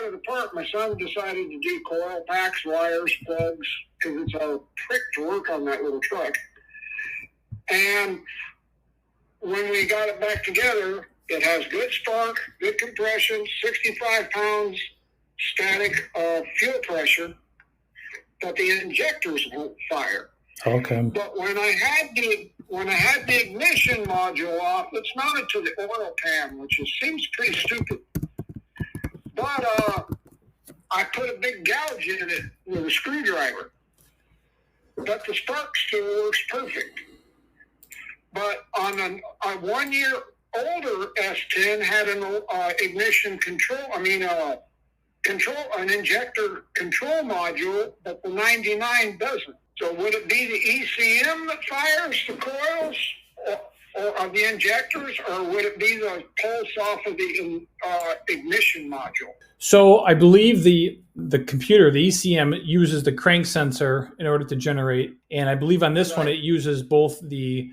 it apart, my son decided to do coil packs, wires, plugs, because it's a trick to work on that little truck. And when we got it back together, it has good spark, good compression, 65 pounds static fuel pressure, but the injectors won't fire. Okay. But when I had the ignition module off, it's mounted to the oil pan, which seems pretty stupid. But I put a big gouge in it with a screwdriver. But the spark still works perfect. But on a 1 year older S10 had an ignition control, an injector control module, but the 99 doesn't. So would it be the ECM that fires the coils or of the injectors, or would it be the pulse off of the ignition module? So I believe the computer, the ECM, uses the crank sensor in order to generate, and I believe on this one it uses both the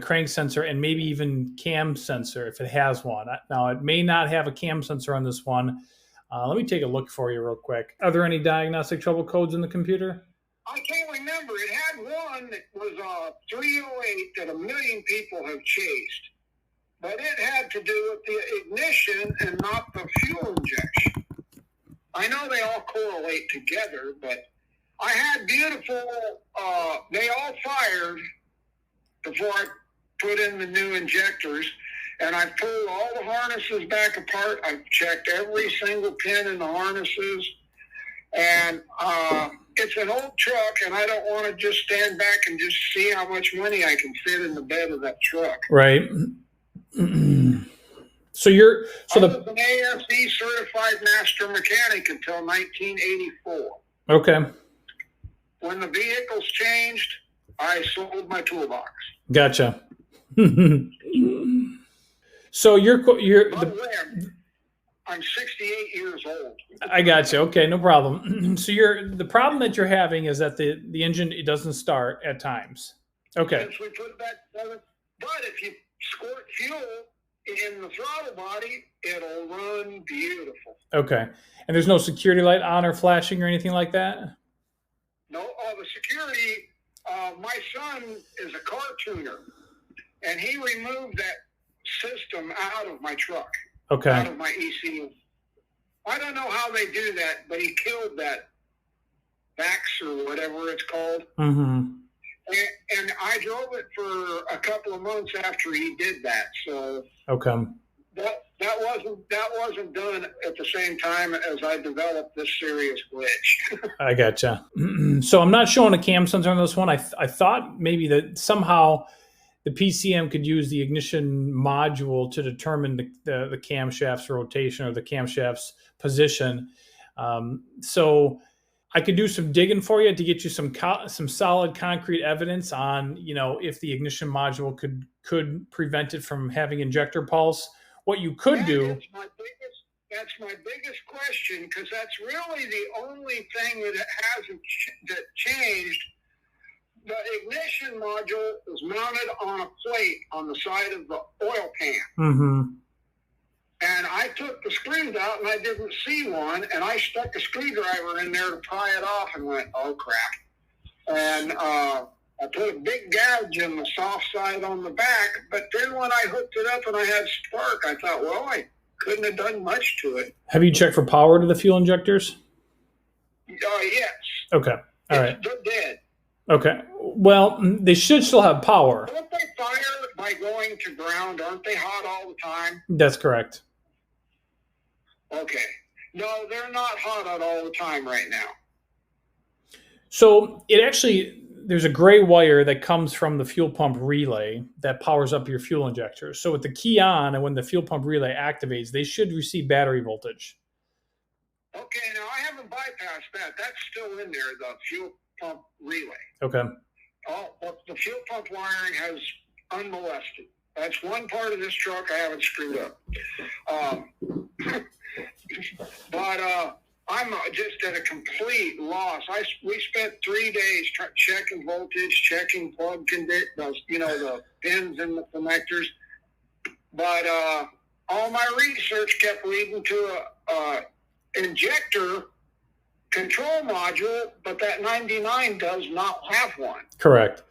crank sensor and maybe even cam sensor if it has one. Now it may not have a cam sensor on this one. Let me take a look for you real quick. Are there any diagnostic trouble codes in the computer? I can't remember. It had one that was 308 that a million people have chased. But it had to do with the ignition and not the fuel injection. I know they all correlate together, but I had beautiful, they all fired before I put in the new injectors. And I pulled all the harnesses back apart. I checked every single pin in the harnesses. And it's an old truck, and I don't want to just stand back and just see how much money I can fit in the bed of that truck. Right. So I was an ASE certified master mechanic until 1984. Okay. When the vehicles changed, I sold my toolbox. Gotcha. So I'm 68 years old. I got you. Okay, no problem. So the problem that you're having is that the engine, it doesn't start at times. Okay. Since we put that together, but if you squirt fuel in the throttle body, it'll run beautiful. Okay. And there's no security light on or flashing or anything like that? No. The security, my son is a car tuner, and he removed that system out of my truck. Okay. Out of my ECU. I don't know how they do that, but he killed that VAX or whatever it's called. Mm-hmm. And I drove it for a couple of months after he did that. So okay. That wasn't done at the same time as I developed this serious glitch. I gotcha. So I'm not showing a cam sensor on this one. I thought maybe that somehow the PCM could use the ignition module to determine the camshaft's rotation or the camshaft's position. So I could do some digging for you to get you some solid concrete evidence on, if the ignition module could prevent it from having injector pulse. What you could do. That's my biggest question, because that's really the only thing that hasn't changed. The ignition module is mounted on a plate on the side of the oil pan. Mm-hmm. And I took the screws out, and I didn't see one, and I stuck a screwdriver in there to pry it off and went, oh, crap. And I put a big gouge in the soft side on the back, but then when I hooked it up and I had spark, I thought, well, I couldn't have done much to it. Have you checked for power to the fuel injectors? Yes. Okay. All right. They're dead. Okay. Well, they should still have power. Don't they fire by going to ground? Aren't they hot all the time? That's correct. Okay. No, they're not hot all the time right now. So there's a gray wire that comes from the fuel pump relay that powers up your fuel injector. So with the key on, and when the fuel pump relay activates, they should receive battery voltage. Okay, now I haven't bypassed that. That's still in there, the fuel pump relay. Okay. Oh, but the fuel pump wiring has unmolested. That's one part of this truck I haven't screwed up. But I'm just at a complete loss. We spent 3 days checking voltage, checking plug the pins and the connectors. But all my research kept leading to injector control module, but that 99 does not have one. Correct.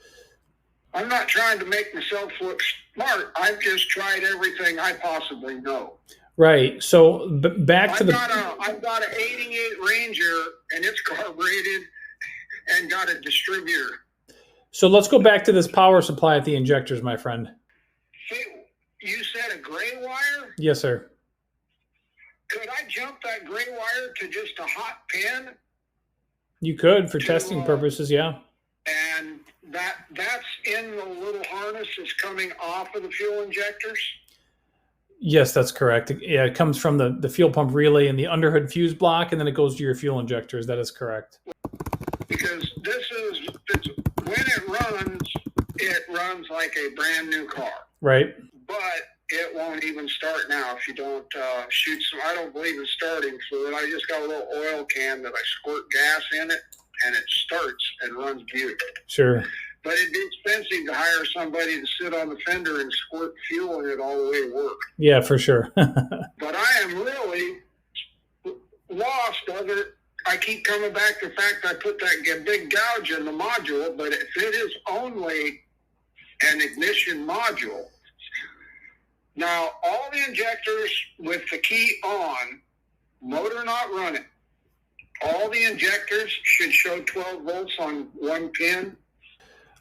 I'm not trying to make myself look smart. I've just tried everything I possibly know. Right. So back to I've got an 88 Ranger, and it's carbureted and got a distributor. So let's go back to this power supply at the injectors, my friend. Hey, you said a gray wire? Yes, sir. Could I jump that gray wire to just a hot pin? You could for testing purposes, yeah. And that's in the little harness that's coming off of the fuel injectors? Yes, that's correct. Yeah, it comes from the fuel pump relay and the underhood fuse block, and then it goes to your fuel injectors. That is correct. Because when it runs like a brand new car. Right. But it won't even start now if you don't shoot some. I don't believe in starting fluid. I just got a little oil can that I squirt gas in it, and it starts and runs beautiful. Sure. But it'd be expensive to hire somebody to sit on the fender and squirt fuel in it all the way to work. Yeah, for sure. But I am really lost of it. I keep coming back to the fact I put that big gouge in the module, but if it is only an ignition module, now all the injectors with the key on, motor not running, all the injectors should show 12 volts on one pin.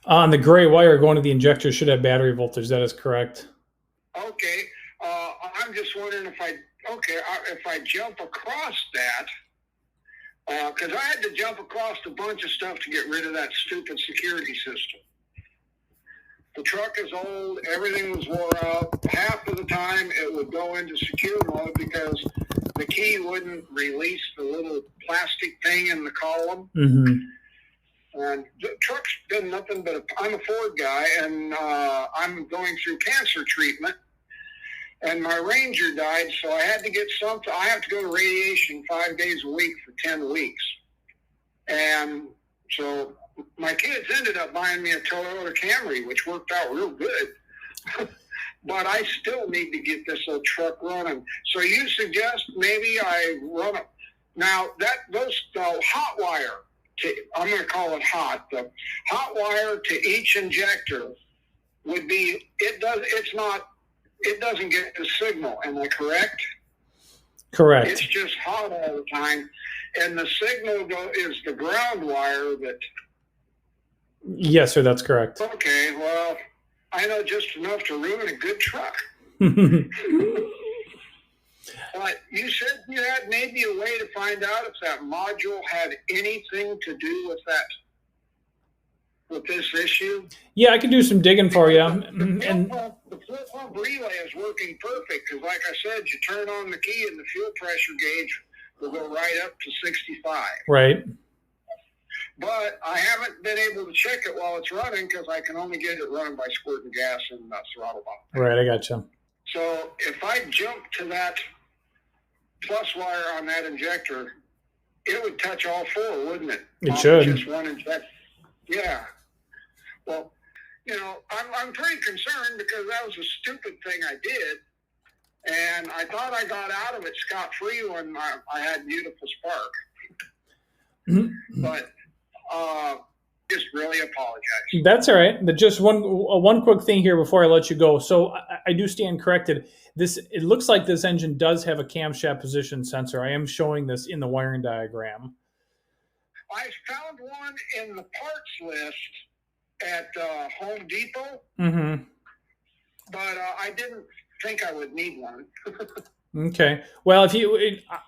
On the gray wire going to the injector should have battery voltage. That is correct. Okay. I'm just wondering if I jump across that, because I had to jump across a bunch of stuff to get rid of that stupid security system. The truck is old. Everything was wore out. Half of the time it would go into secure mode because the key wouldn't release the little plastic thing in the column. Mm-hmm. And the truck's been nothing but I'm a Ford guy, and I'm going through cancer treatment. And my Ranger died, so I had to get something. I have to go to radiation 5 days a week for 10 weeks. And so my kids ended up buying me a Toyota Camry, which worked out real good. But I still need to get this old truck running. So you suggest maybe I run it. Now, those hot wire, I'm going to call it hot. The hot wire to each injector would be, it doesn't get the signal. Am I correct? Correct. It's just hot all the time. And the signal is the ground wire that. Yes, sir, that's correct. Okay, well, I know just enough to ruin a good truck. But you said you had maybe a way to find out if that module had anything to do with this issue. Yeah, I can do some digging for you. The fuel pump relay is working perfect because, like I said, you turn on the key and the fuel pressure gauge will go right up to 65. Right. But I haven't been able to check it while it's running because I can only get it running by squirting gas in the throttle bump. Right, I got you. So if I jump to that plus wire on that injector, it would touch all four, wouldn't it? It should. Just one injector. Yeah. Well, I'm pretty concerned because that was a stupid thing I did. And I thought I got out of it scot-free when I had beautiful spark. Mm-hmm. But just really apologize. That's all right. But just one quick thing here before I let you go. So I do stand corrected. It looks like this engine does have a camshaft position sensor. I am showing this in the wiring diagram. I found one in the parts list at Home Depot, mm-hmm. but I didn't think I would need one. Okay. Well,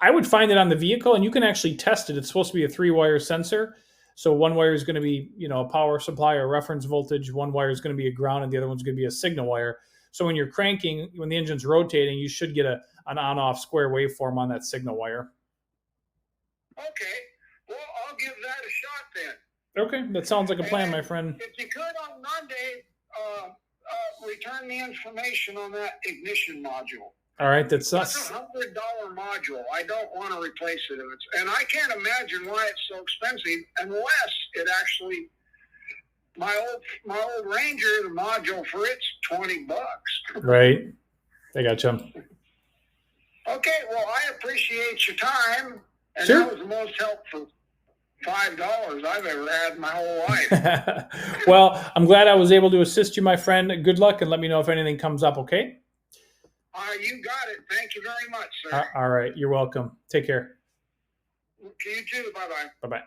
I would find it on the vehicle, and you can actually test it. It's supposed to be a 3-wire sensor. So one wire is going to be, a power supply or reference voltage. One wire is going to be a ground, and the other one's going to be a signal wire. So when you're cranking, when the engine's rotating, you should get an on-off square waveform on that signal wire. Okay. Well, I'll give that a shot then. Okay. That sounds like a plan, my friend. If you could on Monday, return the information on that ignition module. All right. That's a $100 module. I don't want to replace it. And I can't imagine why it's so expensive unless it actually, my old Ranger, the module for it's $20. Right. I got you. Okay, well, I appreciate your time, and Sure. that was the most helpful $5 I've ever had in my whole life. Well, I'm glad I was able to assist you, my friend. Good luck, and let me know if anything comes up, okay? You got it. Thank you very much, sir. All right. You're welcome. Take care. You too. Bye-bye. Bye-bye.